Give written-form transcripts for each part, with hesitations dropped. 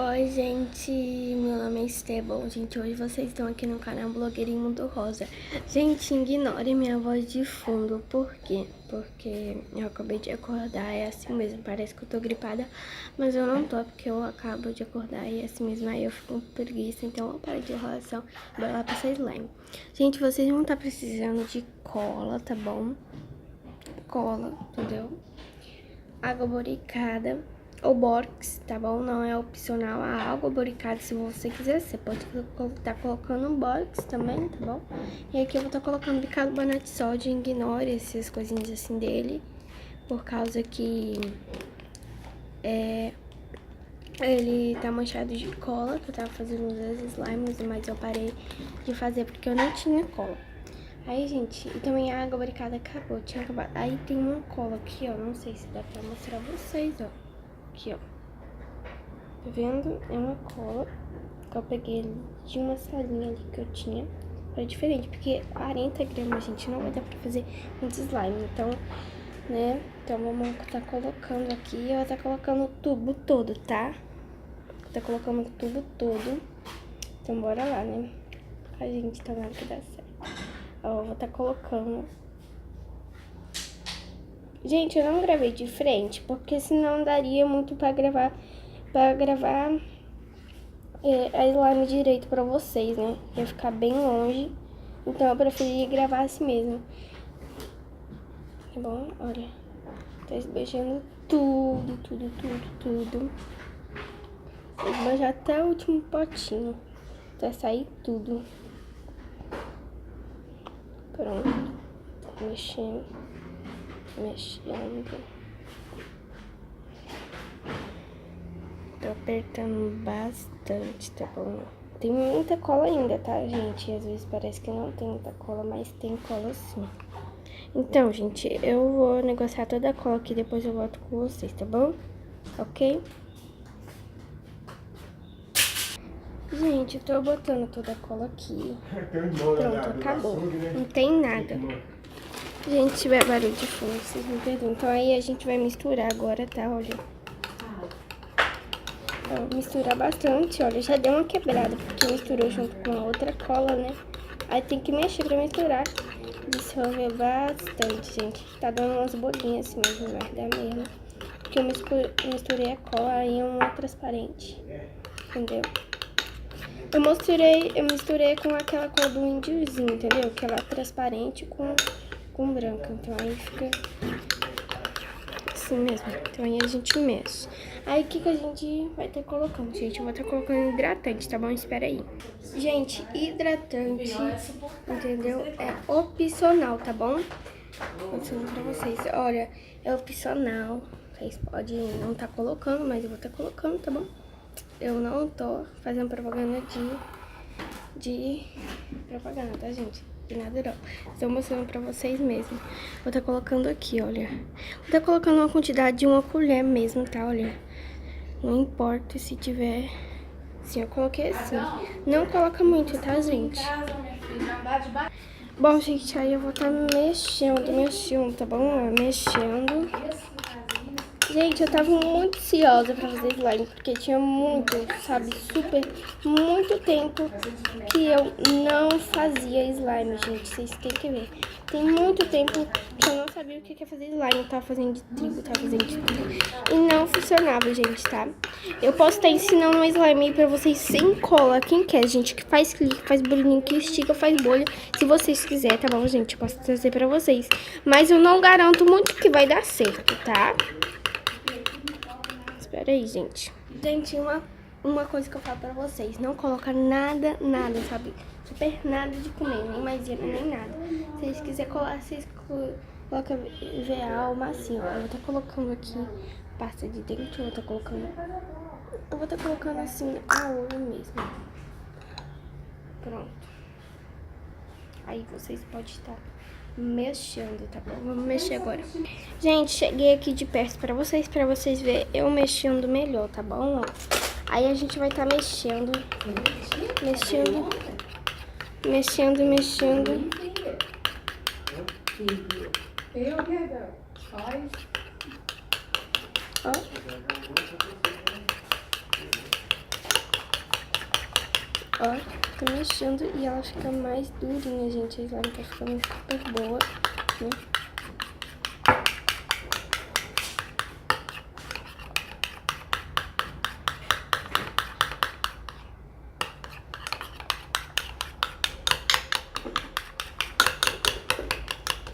Oi, gente, meu nome é Estebão. Gente, hoje vocês estão aqui no canal Blogueirinho Mundo Rosa. Gente, ignore minha voz de fundo. Por quê? Porque eu acabei de acordar, é assim mesmo. Parece que eu tô gripada, mas eu não tô, porque eu acabo de acordar e é assim mesmo. Aí eu fico com preguiça, então eu paro de enrolação. Bora lá passar slime. Gente, vocês vão estar precisando de cola, tá bom? Cola, entendeu? Água boricada ou box, tá bom? Não é opcional a água boricada, se você quiser. Você pode estar colocando um box também, tá bom? E aqui eu vou estar colocando bicarbonato de sódio. Ignore essas coisinhas assim dele, por causa que ele tá manchado de cola, que eu tava fazendo uns slimes, mas eu parei de fazer porque eu não tinha cola. Aí, gente, e também a água boricada acabou, tinha acabado. Aí tem uma cola aqui, ó, não sei se dá pra mostrar pra vocês, ó. Aqui, ó. Tá vendo? É uma cola que eu peguei de uma salinha ali que eu tinha. Era diferente, porque 40 gramas, gente, não vai dar pra fazer muito slime. Então, né? Então, vamos tá colocando aqui. Eu vou tá colocando o tubo todo, tá? Tá colocando o tubo todo. Então, bora lá, né? A gente tá vendo que dá certo. Ó, eu vou tá colocando. Gente, eu não gravei de frente, porque senão daria muito pra gravar a slime direito pra vocês, né? Ia ficar bem longe, então eu preferi gravar assim mesmo. Tá bom? Olha, tá esbanjando tudo. Vou esbanjar até o último potinho, até sair tudo. Pronto, mexendo. Tô apertando bastante, tá bom? Tem muita cola ainda, tá, gente? Às vezes parece que não tem muita cola, mas tem cola sim. Então, gente, eu vou negociar toda a cola aqui, depois eu volto com vocês, tá bom? Ok? Gente, eu tô botando toda a cola aqui. Pronto, acabou. Não tem nada. Gente, se tiver barulho de fundo, vocês me perdoam. Então aí a gente vai misturar agora, tá? Olha. Vou misturar bastante, olha, já deu uma quebrada, porque misturou junto com a outra cola, né? Aí tem que mexer pra misturar. Dissolver bastante, gente. Tá dando umas bolinhas assim mesmo, vai dar mesmo. Porque eu misturei a cola em uma transparente, entendeu? Eu misturei com aquela cor do índiozinho, entendeu? Aquela transparente com branca, então aí fica assim mesmo. Então aí a gente mexe. Aí o que a gente vai estar colocando, gente? Eu vou estar colocando hidratante, tá bom? Espera aí. Gente, hidratante, entendeu? É opcional, tá bom? Vou ensinar pra vocês. Olha, é opcional. Vocês podem não estar colocando, mas eu vou estar colocando, tá bom? Eu não tô fazendo propaganda de propaganda, tá, gente? De nada não. Estou mostrando pra vocês mesmo. Vou estar colocando aqui, olha. Vou estar colocando uma quantidade de uma colher mesmo, tá? Olha. Não importa se tiver... Sim, eu coloquei assim. Não coloca muito, tá, gente? Bom, gente, aí eu vou estar mexendo, tá bom? Mexendo. Gente, eu tava muito ansiosa pra fazer slime, porque tinha muito, sabe, muito tempo que eu não fazia slime, gente, vocês têm que ver. Tem muito tempo que eu não sabia o que é fazer slime, eu tava fazendo de trigo, tava fazendo de tudo, e não funcionava, gente, tá? Eu posso estar ensinando um slime aí pra vocês sem cola, quem quer, gente, que faz clique, faz bolinho, que estica, faz bolha, se vocês quiserem, tá bom, gente? Eu posso trazer pra vocês, mas eu não garanto muito que vai dar certo, tá? Espera aí, gente. Gente, uma coisa que eu falo pra vocês. Não coloca nada, sabe? Super nada de comer. Nem maisena, nem nada. Se vocês quiserem colar, vocês colocam veal, massinho. Eu vou estar colocando aqui pasta de dente. Eu vou estar colocando assim a olho mesmo. Pronto. Aí vocês podem estar mexendo, tá bom? Vamos mexer agora. Gente, cheguei aqui de perto pra vocês verem eu mexendo melhor, tá bom? Ó. Aí a gente vai estar mexendo. Ó. Ó, tô mexendo e ela fica mais durinha, gente. A slime tá ficando super boa, né?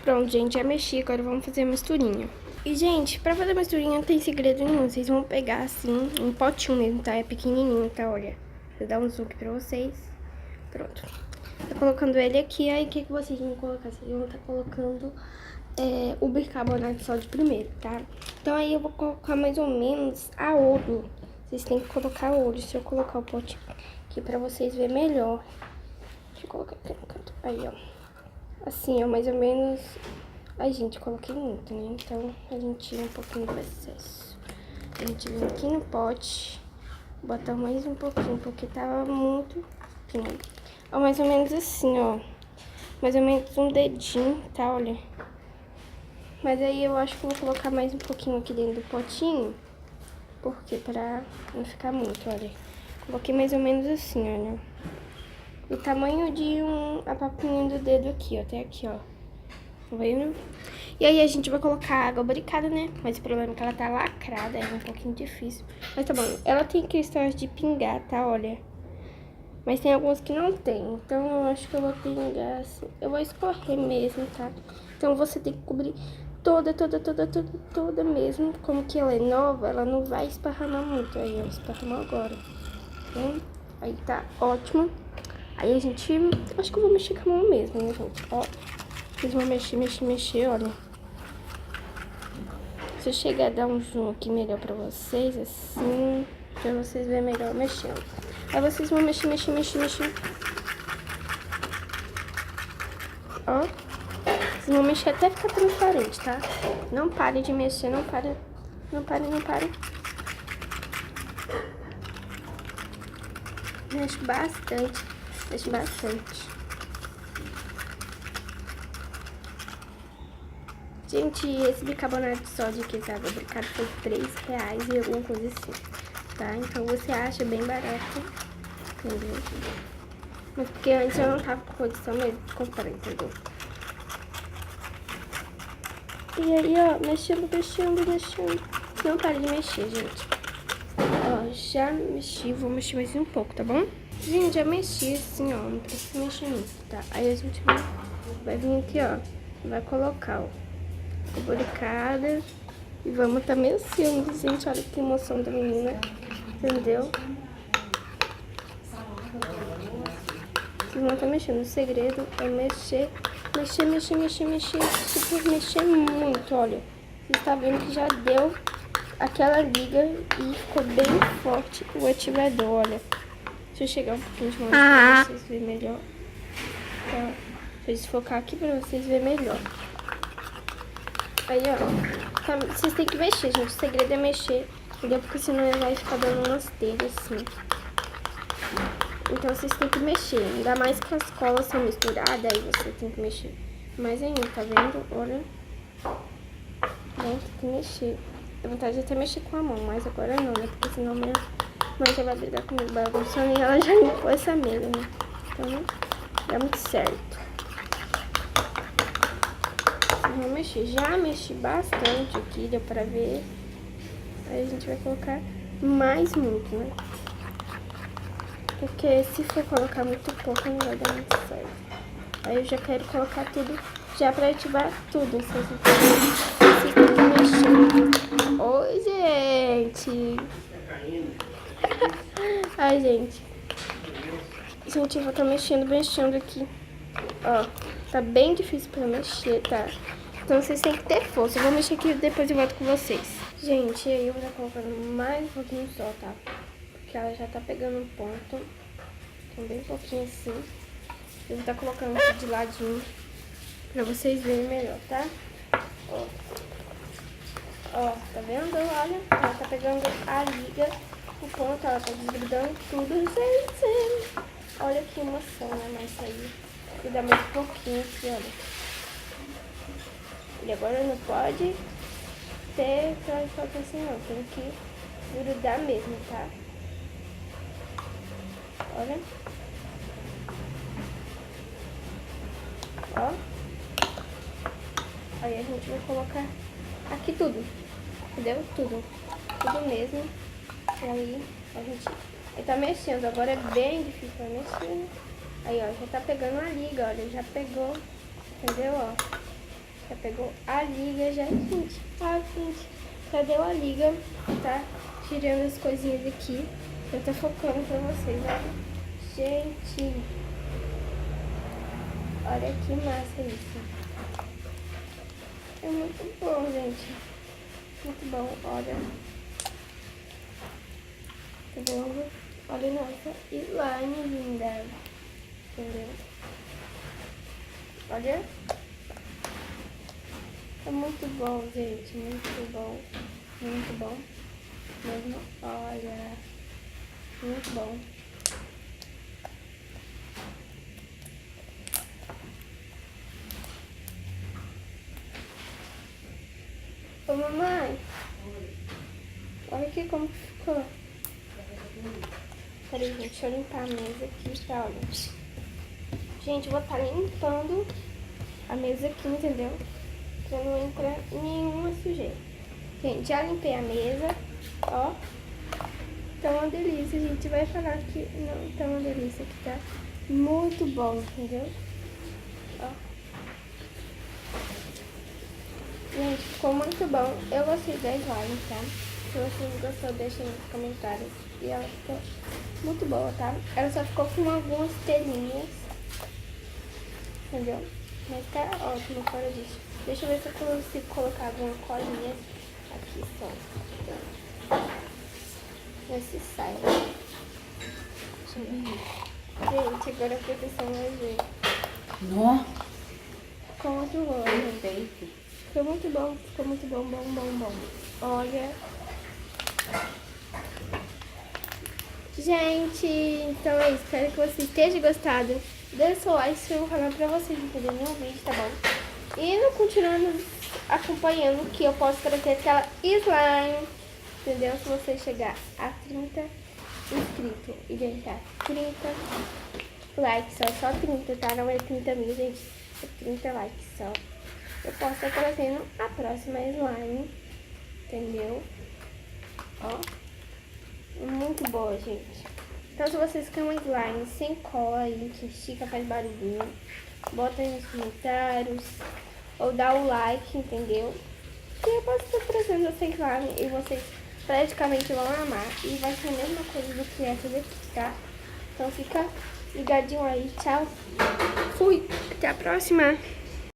Pronto, gente, já mexi, agora vamos fazer a misturinha. E, gente, pra fazer a misturinha não tem segredo nenhum. Vocês vão pegar, assim, um potinho mesmo, tá? É pequenininho, tá? Olha, vou dar um zoom aqui pra vocês. Pronto. Tô colocando ele aqui, aí o que vocês vão colocar? Vocês vão estar colocando o bicarbonato de sódio primeiro, tá? Então, aí eu vou colocar mais ou menos a olho. Vocês têm que colocar a olho. Se eu colocar o potinho aqui pra vocês verem melhor. Deixa eu colocar aqui no canto. Aí, ó. Assim, ó, mais ou menos... Ai, gente, coloquei muito, né? Então, a gente tira um pouquinho do excesso. A gente vem aqui no pote, botar mais um pouquinho, porque tava muito fino. Ó, mais ou menos assim, ó. Mais ou menos um dedinho, tá? Olha. Mas aí eu acho que eu vou colocar mais um pouquinho aqui dentro do potinho. Porque pra não ficar muito, olha. Coloquei mais ou menos assim, olha. O tamanho de a papinha do dedo aqui, ó. Até aqui, ó. Tá vendo? E aí a gente vai colocar água barricada, né? Mas o problema é que ela tá lacrada, é um pouquinho difícil. Mas tá bom. Ela tem questões de pingar, tá? Olha. Mas tem alguns que não tem. Então eu acho que eu vou pingar assim. Eu vou escorrer mesmo, tá? Então você tem que cobrir toda mesmo. Como que ela é nova, ela não vai esparramar muito. Aí eu esparramo agora. Tá? Aí tá ótimo. Aí a gente... Acho que eu vou mexer com a mão mesmo, né, gente? Ó. Vocês vão mexer, olha. Se eu chegar a dar um zoom aqui melhor pra vocês, assim... Pra vocês verem melhor mexendo. Aí vocês vão mexer. Ó. Vocês vão mexer até ficar transparente, tá? Não pare de mexer, não pare. Mexe bastante. Gente, esse bicarbonato de sódio que tava fabricado foi R$3 e alguma coisa assim, tá? Então você acha bem barato, entendeu? Mas porque antes eu não tava com condição mesmo de comprar, entendeu? E aí, ó, mexendo. Não pare de mexer, gente. Ó, já mexi, vou mexer mais um pouco, tá bom? Gente, já mexi assim, ó, não precisa mexer muito, tá? Aí a gente vai vir aqui, ó, vai colocar, ó, a boricada e vamos tá mexendo, gente, olha que emoção da menina, entendeu? Vocês vão tá mexendo, o segredo é mexer, tipo, mexer muito, olha. Você está vendo que já deu aquela liga e ficou bem forte o ativador, olha. Deixa eu chegar um pouquinho de longe pra vocês verem melhor. Tá? Deixa eu desfocar aqui pra vocês verem melhor. Aí, ó. Vocês têm que mexer, gente. O segredo é mexer, entendeu? Porque senão ele vai ficar dando umas telhas assim. Então vocês têm que mexer. Ainda mais que as colas são misturadas, aí você tem que mexer. Mais ainda, tá vendo? Olha. Bom, tem que mexer. Dá vontade de até mexer com a mão, mas agora não, né? Porque senão minha mãe já vai brigar comigo bagunçando e ela já limpou essa mesa, né? Então não dá muito certo. Vou mexer. Já mexi bastante aqui, deu pra ver. Aí a gente vai colocar mais muito, né? Porque se for colocar muito pouco, não vai dar muito certo. Aí eu já quero colocar tudo, já pra ativar tudo. Vocês ficam mexendo. Oi, gente! Ai, gente. Gente, eu vou estar mexendo aqui. Ó, tá bem difícil pra mexer, tá? Então vocês têm que ter força. Eu vou mexer aqui e depois eu volto com vocês. Gente, aí eu vou estar colocando mais um pouquinho só, tá? Porque ela já tá pegando um ponto. Então bem pouquinho assim. Eu vou estar colocando aqui de ladinho pra vocês verem melhor, tá? Ó. Ó, tá vendo? Olha, ela tá pegando a liga, o ponto, ela tá desgrudando tudo, gente. Olha que emoção, né? Mas aí, vou dar mais um pouquinho aqui, olha. E agora não pode ter aquela foto assim, não. Tem que grudar mesmo, tá? Olha. Ó. Aí a gente vai colocar aqui tudo. Entendeu? Tudo. Tudo mesmo. E aí a gente... Ele tá mexendo. Agora é bem difícil pra mexer. Aí, ó. Já tá pegando a liga, olha. Já pegou. Entendeu? Ó. Já pegou a liga já. Gente. Ah, gente. Já deu a liga. Tá tirando as coisinhas aqui. Já tá focando pra vocês, olha. Gente. Olha que massa isso. É muito bom, gente. Muito bom, olha. Tá vendo? Olha nossa slime linda. Entendeu? Olha. É muito bom, gente. Muito bom. Muito bom. Mesmo. Olha. Muito bom. Ô, mamãe. Olha aqui como ficou. Peraí, gente, deixa eu limpar a mesa aqui, tá? Olha. Gente, eu vou estar limpando a mesa aqui, entendeu? Pra não entrar nenhuma sujeira. Gente, já limpei a mesa, ó. Tá uma delícia, a gente vai falar que não tá uma delícia, que tá muito bom, entendeu? Ó. Gente, ficou muito bom. Eu gostei da slime, tá? Se vocês gostou, deixem nos comentários. E ela ficou muito boa, tá? Ela só ficou com algumas telinhas, entendeu? Mas tá ótimo fora disso. Deixa eu ver se eu consigo colocar alguma colinha aqui só. Ver se sai. Deixa eu ver. Gente, agora a proteção vai ver. Nó. Ficou muito bom. Perfeito. Ficou muito bom, bom. Olha. Gente, então é isso. Espero que vocês tenham gostado. Deixa seu like, se inscreva no canal pra vocês não perderem nenhum vídeo, tá bom? E não continuando acompanhando que eu posso trazer aquela slime, entendeu? Se você chegar a 30 inscritos e deixar 30 likes, só 30, tá? Não é 30 mil, gente. É 30 likes só. Eu posso estar trazendo a próxima slime, entendeu? Ó. Muito boa, gente. Então, se vocês querem uma slime sem cola aí, que estica, faz barulhinho, bota aí nos comentários, ou dá o like, entendeu? E eu posso estar trazendo essa slime e vocês praticamente vão amar. E vai ser a mesma coisa do que essa daqui, tá? Então, fica ligadinho aí. Tchau. Fui. Até a próxima.